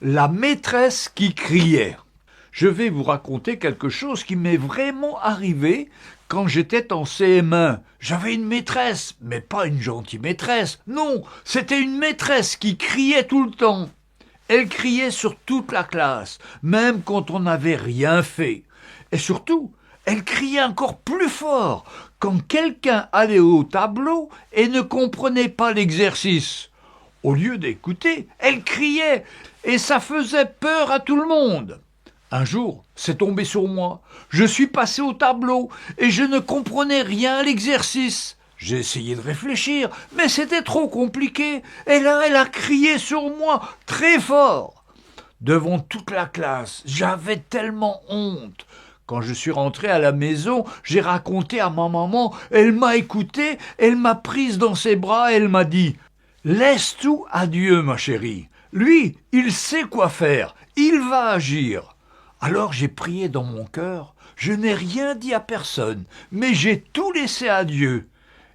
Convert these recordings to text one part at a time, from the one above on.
La maîtresse qui criait. Je vais vous raconter quelque chose qui m'est vraiment arrivé quand j'étais en CM1. J'avais une maîtresse, mais pas une gentille maîtresse. Non, c'était une maîtresse qui criait tout le temps. Elle criait sur toute la classe, même quand on n'avait rien fait. Et surtout, elle criait encore plus fort quand quelqu'un allait au tableau et ne comprenait pas l'exercice. Au lieu d'écouter, elle criait et ça faisait peur à tout le monde. Un jour, c'est tombé sur moi. Je suis passé au tableau et je ne comprenais rien à l'exercice. J'ai essayé de réfléchir, mais c'était trop compliqué. Et là, elle a crié sur moi très fort. Devant toute la classe, j'avais tellement honte. Quand je suis rentré à la maison, j'ai raconté à ma maman. Elle m'a écouté, elle m'a prise dans ses bras et elle m'a dit « Laisse tout à Dieu, ma chérie. Lui, il sait quoi faire. Il va agir. » Alors j'ai prié dans mon cœur. Je n'ai rien dit à personne, mais j'ai tout laissé à Dieu.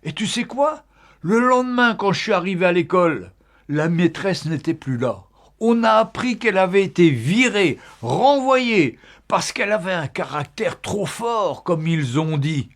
Et tu sais quoi ? Le lendemain, quand je suis arrivé à l'école, la maîtresse n'était plus là. On a appris qu'elle avait été virée, renvoyée, parce qu'elle avait un caractère trop fort, comme ils ont dit.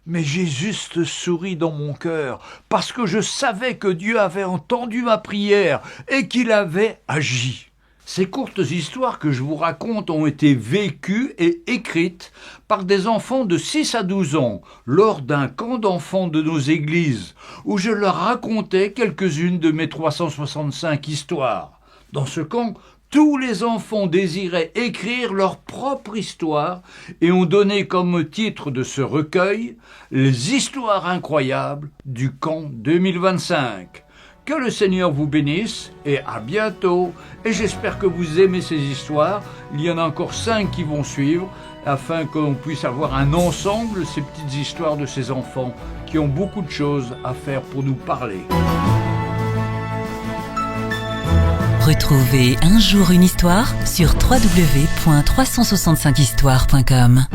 Mais j'ai juste souri dans mon cœur, parce que je savais que Dieu avait entendu ma prière et qu'il avait agi. Ces courtes histoires que je vous raconte ont été vécues et écrites par des enfants de 6 à 12 ans lors d'un camp d'enfants de nos églises où je leur racontais quelques-unes de mes 365 histoires. Dans ce camp, tous les enfants désiraient écrire leur propre histoire et ont donné comme titre de ce recueil « Les histoires incroyables du camp 2025 ». Que le Seigneur vous bénisse et à bientôt. Et j'espère que vous aimez ces histoires. Il y en a encore 5 qui vont suivre afin qu'on puisse avoir un ensemble, ces petites histoires de ces enfants qui ont beaucoup de choses à faire pour nous parler. Retrouvez Un jour une histoire sur www.365histoire.com.